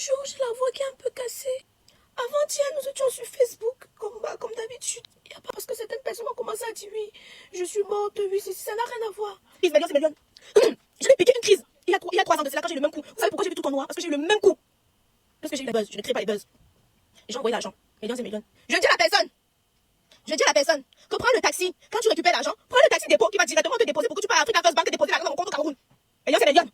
jour, j'ai la voix qui est un peu cassée. Avant-hier, nous étions sur Facebook, comme d'habitude. Il n'y a pas parce que certaines personnes ont commencé à dire oui, je suis morte, oui, ça n'a rien à voir. C'est Mélion. Je l'ai piqué une crise. Il y a 3 ans de cela, quand j'ai eu le même coup. Vous savez pourquoi j'ai vu tout en noir? Parce que j'ai eu le même coup. Parce que j'ai eu les buzz. Je ne crée pas les buzz. Et j'ai envoyé l'argent. Mélion, c'est Mélion. Je dis à la personne que prends le taxi. Quand tu récupères l'argent, prends le taxi dépôt qui va directement te déposer pour que tu pars à Africa First Bank et déposer l'argent dans mon compte au Cameroun. Mélion, c'est Mélion.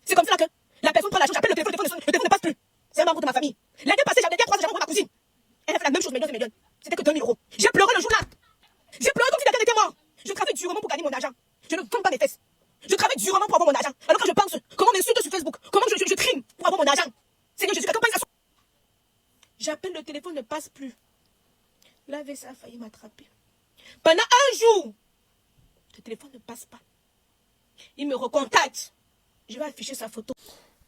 C'est comme ça que la personne prend l'argent, j'appelle le téléphone ne passe plus. C'est un membre de ma famille. L'année passée, j'avais 3 ans, j'avais envoyé ma cousine. Elle a fait la même chose, Mélion, c'est Mélion. C'était que 2000 euros. J'ai pleuré le jour-là. J'ai pleuré comme si quelqu'un était mort. Je travaille durement pour gagner mon argent. Je ne vends pas mes fesses. Je travaille durement pour avoir mon argent. Alors quand je pense, comment on m'insulte sur Facebook, comment je trime pour avoir mon argent. Seigneur Jésus, quelqu'un pense à. J'appelle, le téléphone ne passe plus. L'AVC a failli m'attraper. Pendant un jour, le téléphone ne passe pas. Il me recontacte. Je vais afficher sa photo.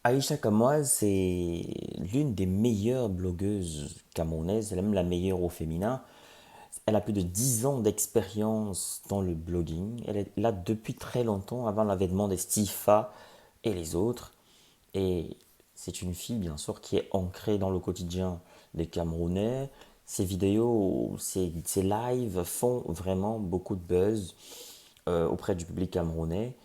Aïcha Kamoise, c'est l'une des meilleures blogueuses camerounaises, elle est même la meilleure au féminin. Elle a plus de 10 ans d'expérience dans le blogging. Elle est là depuis très longtemps, avant l'avènement des Stifa et les autres. Et c'est une fille, bien sûr, qui est ancrée dans le quotidien des Camerounais. Ses vidéos, ses lives font vraiment beaucoup de buzz auprès du public camerounais.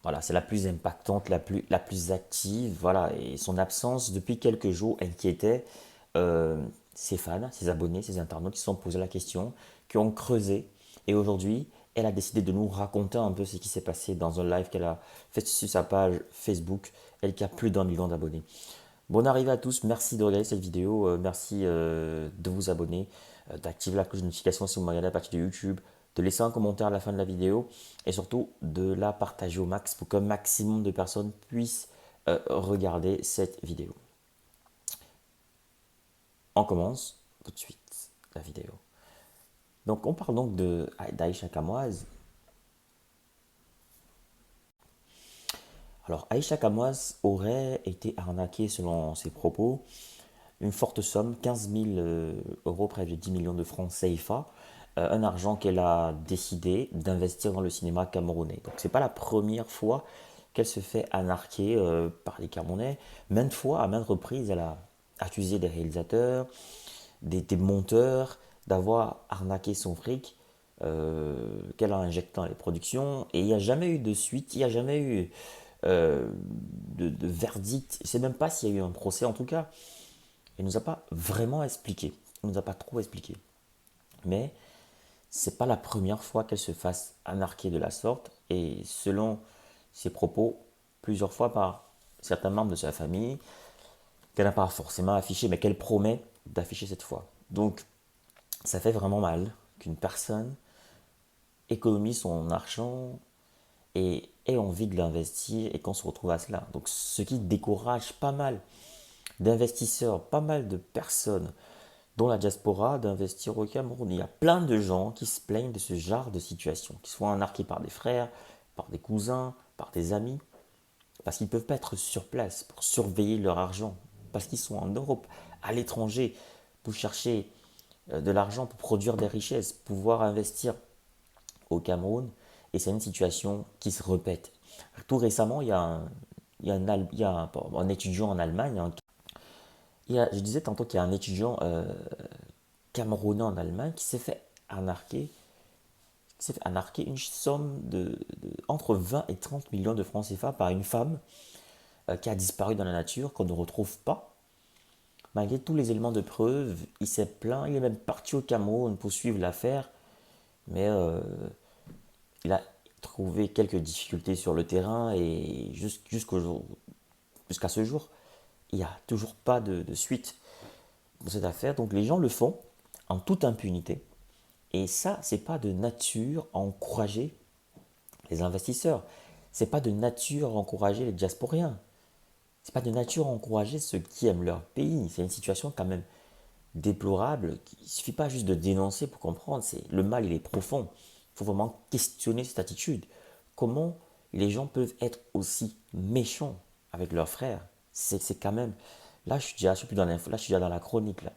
Voilà, c'est la plus impactante, la plus active. Voilà, et son absence depuis quelques jours inquiétait ses fans, ses abonnés, ses internautes qui se sont posé la question, qui ont creusé. Et aujourd'hui, elle a décidé de nous raconter un peu ce qui s'est passé dans un live qu'elle a fait sur sa page Facebook, elle qui a plus d'1 million d'abonnés. Bonne arrivée à tous, merci de regarder cette vidéo, merci de vous abonner, d'activer la cloche de notification si vous me regardez à partir de YouTube, de laisser un commentaire à la fin de la vidéo et surtout de la partager au max pour qu'un maximum de personnes puissent regarder cette vidéo. On commence tout de suite la vidéo. Donc on parle donc d'Aïcha Kamoise. Alors Aïcha Kamoise aurait été arnaquée selon ses propos une forte somme, 15 000 euros, près de 10 millions de francs CFA, un argent qu'elle a décidé d'investir dans le cinéma camerounais. Donc c'est pas la première fois qu'elle se fait arnaquer par les Camerounais. Maintes fois, à maintes reprises, elle a accusé des réalisateurs, des monteurs d'avoir arnaqué son fric qu'elle a injecté dans les productions. Et il n'y a jamais eu de suite, il n'y a jamais eu de verdict. Je ne sais même pas s'il y a eu un procès. En tout cas, elle ne nous a pas vraiment expliqué. Elle ne nous a pas trop expliqué. Mais c'est pas la première fois qu'elle se fasse anarquer de la sorte. Et selon ses propos, plusieurs fois par certains membres de sa famille, qu'elle n'a pas forcément affiché, mais qu'elle promet d'afficher cette fois. Donc, ça fait vraiment mal qu'une personne économise son argent et ait envie de l'investir et qu'on se retrouve à cela. Donc, ce qui décourage pas mal d'investisseurs, pas mal de personnes dont la diaspora d'investir au Cameroun. Il y a plein de gens qui se plaignent de ce genre de situation, qui sont arnaqués par des frères, par des cousins, par des amis, parce qu'ils ne peuvent pas être sur place pour surveiller leur argent, parce qu'ils sont en Europe, à l'étranger, pour chercher de l'argent, pour produire des richesses, pouvoir investir au Cameroun. Et c'est une situation qui se répète. Tout récemment, il y a un étudiant en Allemagne. Je disais tantôt qu'il y a un étudiant camerounais en Allemagne qui s'est fait arnaquer une somme entre 20 et 30 millions de francs CFA par une femme qui a disparu dans la nature, qu'on ne retrouve pas. Malgré tous les éléments de preuve, il s'est plaint, il est même parti au Cameroun pour suivre l'affaire, mais il a trouvé quelques difficultés sur le terrain et jusqu'à ce jour, il n'y a toujours pas de suite pour cette affaire. Donc les gens le font en toute impunité. Et ça, c'est pas de nature à encourager les investisseurs. C'est pas de nature à encourager les diasporiens. C'est pas de nature à encourager ceux qui aiment leur pays. C'est une situation quand même déplorable. Il suffit pas juste de dénoncer pour comprendre. Le mal, il est profond. Il faut vraiment questionner cette attitude. Comment les gens peuvent être aussi méchants avec leurs frères? C'est quand même. Là, je suis plus dans l'info. Là, je suis déjà dans la chronique. Là.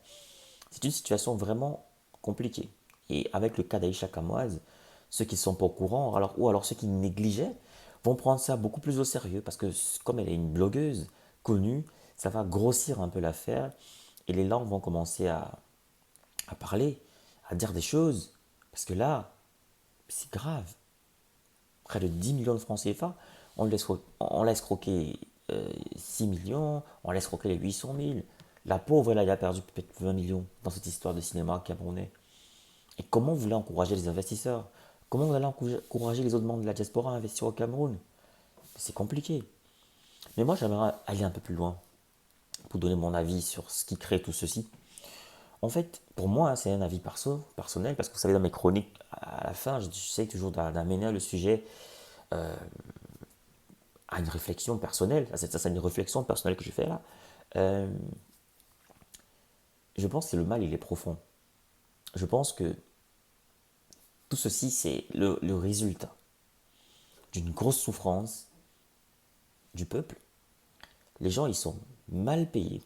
C'est une situation vraiment compliquée. Et avec le cas d'Aïcha Kamoise, ceux qui ne sont pas au courant, ou alors ceux qui négligeaient, vont prendre ça beaucoup plus au sérieux parce que comme elle est une blogueuse connue, Ça va grossir un peu l'affaire et les langues vont commencer à parler, à dire des choses. Parce que là, c'est grave. Près de 10 millions de francs CFA, on laisse croquer 6 millions, on laisse croquer les 800 000. La pauvre, là, elle a perdu peut-être 20 millions dans cette histoire de cinéma camerounais. Et comment vous voulez encourager les investisseurs? Comment vous allez encourager les autres membres de la diaspora à investir au Cameroun? C'est compliqué. Mais moi, j'aimerais aller un peu plus loin pour donner mon avis sur ce qui crée tout ceci. En fait, pour moi, c'est un avis personnel, parce que vous savez, dans mes chroniques, à la fin, j'essaie toujours d'amener le sujet à une réflexion personnelle. C'est une réflexion personnelle que je fais là. Euh, je pense que le mal, il est profond. Je pense que tout ceci, c'est le résultat d'une grosse souffrance du peuple. Les gens, ils sont mal payés.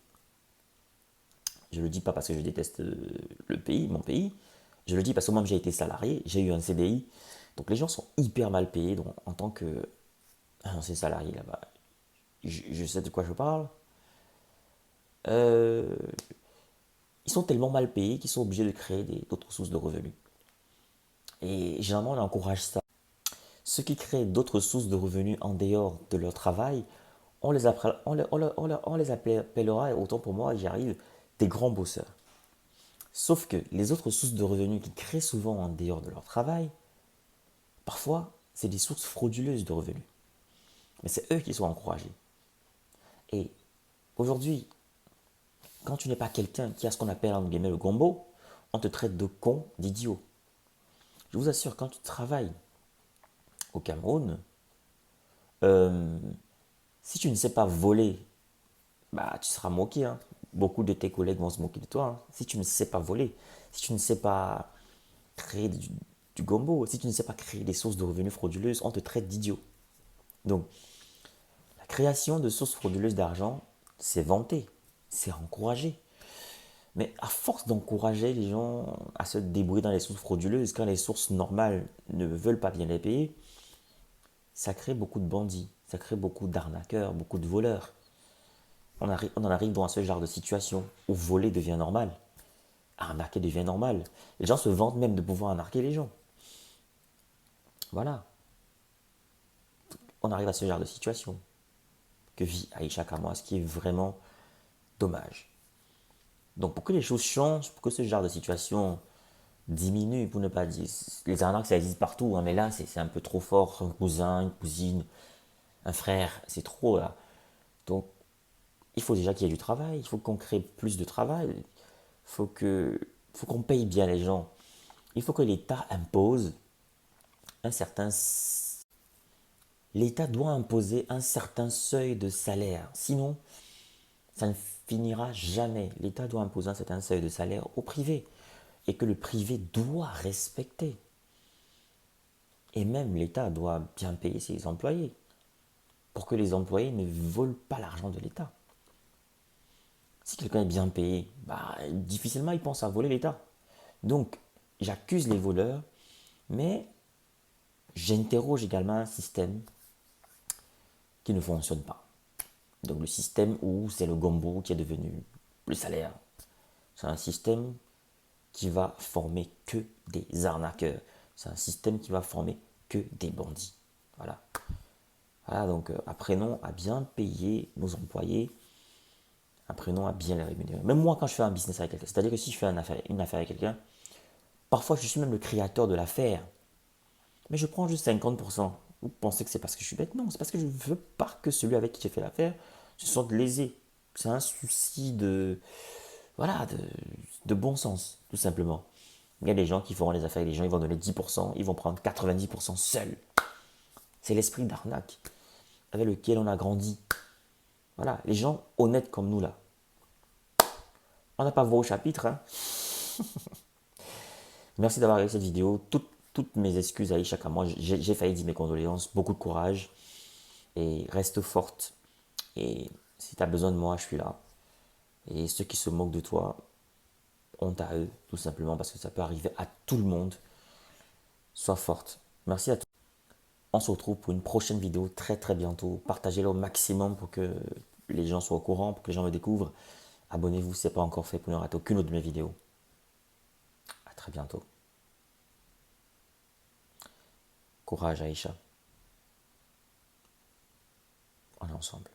Je ne le dis pas parce que je déteste le pays, mon pays. Je le dis parce que moi, j'ai été salarié, j'ai eu un CDI. Donc les gens sont hyper mal payés. Donc, en tant que ancien salarié là-bas, je sais de quoi je parle. Euh, Ils sont tellement mal payés qu'ils sont obligés de créer d'autres sources de revenus. Et généralement, on encourage ça. Ceux qui créent d'autres sources de revenus en dehors de leur travail, on les appellera, et autant pour moi, j'y arrive, des grands bosseurs. Sauf que les autres sources de revenus qu'ils créent souvent en dehors de leur travail, parfois, c'est des sources frauduleuses de revenus. Mais c'est eux qui sont encouragés. Et aujourd'hui, quand tu n'es pas quelqu'un qui a ce qu'on appelle en guillemets le gombo, on te traite de con, d'idiot. Je vous assure, quand tu travailles au Cameroun, euh, si tu ne sais pas voler, bah tu seras moqué, hein. Beaucoup de tes collègues vont se moquer de toi, hein. Si tu ne sais pas voler, si tu ne sais pas créer du gombo, si tu ne sais pas créer des sources de revenus frauduleuses, on te traite d'idiot. Donc, la création de sources frauduleuses d'argent, c'est vanté, c'est encouragé. Mais à force d'encourager les gens à se débrouiller dans les sources frauduleuses, quand les sources normales ne veulent pas bien les payer, ça crée beaucoup de bandits, ça crée beaucoup d'arnaqueurs, beaucoup de voleurs. On en arrive dans ce genre de situation où voler devient normal, arnaquer devient normal. Les gens se vantent même de pouvoir arnaquer les gens. Voilà, on arrive à ce genre de situation que vit Aïcha Kamoa, ce qui est vraiment dommage. Donc pour que les choses changent, pour que ce genre de situation diminue, pour ne pas dire... Les arnaques, ça existe partout, hein, mais là, c'est un peu trop fort. Un cousin, une cousine, un frère, c'est trop là. Donc il faut déjà qu'il y ait du travail, il faut qu'on crée plus de travail, faut qu'on paye bien les gens. Il faut que l'État impose un certain... L'État doit imposer un certain seuil de salaire. Sinon, ça ne finira jamais. L'État doit imposer un certain seuil de salaire au privé. Et que le privé doit respecter. Et même l'État doit bien payer ses employés. Pour que les employés ne volent pas l'argent de l'État. Si quelqu'un est bien payé, bah, difficilement il pense à voler l'État. Donc, j'accuse les voleurs, mais j'interroge également un système qui ne fonctionne pas. Donc le système où c'est le gombo qui est devenu le salaire. C'est un système qui va former que des arnaqueurs. C'est un système qui va former que des bandits. Voilà. Voilà, donc apprenons à bien payer nos employés. Apprenons à bien les rémunérer. Même moi, quand je fais un business avec quelqu'un, c'est-à-dire que si je fais une affaire avec quelqu'un, parfois je suis même le créateur de l'affaire. Mais je prends juste 50%. Vous pensez que c'est parce que je suis bête? Non, c'est parce que je ne veux pas que celui avec qui j'ai fait l'affaire se sente lésé. C'est un souci voilà, de bon sens, tout simplement. Il y a des gens qui feront les affaires avec les gens, ils vont donner 10%, ils vont prendre 90% seuls. C'est l'esprit d'arnaque avec lequel on a grandi. Voilà, les gens honnêtes comme nous là. On n'a pas voix au chapitre, hein. Merci d'avoir regardé cette vidéo. Toutes mes excuses à Aïcha Kamwa. J'ai failli dire mes condoléances. Beaucoup de courage. Et reste forte. Et si tu as besoin de moi, je suis là. Et ceux qui se moquent de toi, honte à eux, tout simplement, parce que ça peut arriver à tout le monde. Sois forte. Merci à tous. On se retrouve pour une prochaine vidéo très très bientôt. Partagez-la au maximum pour que les gens soient au courant, pour que les gens me découvrent. Abonnez-vous si ce n'est pas encore fait pour ne rater aucune autre de mes vidéos. À très bientôt. Courage Aïcha. On est ensemble.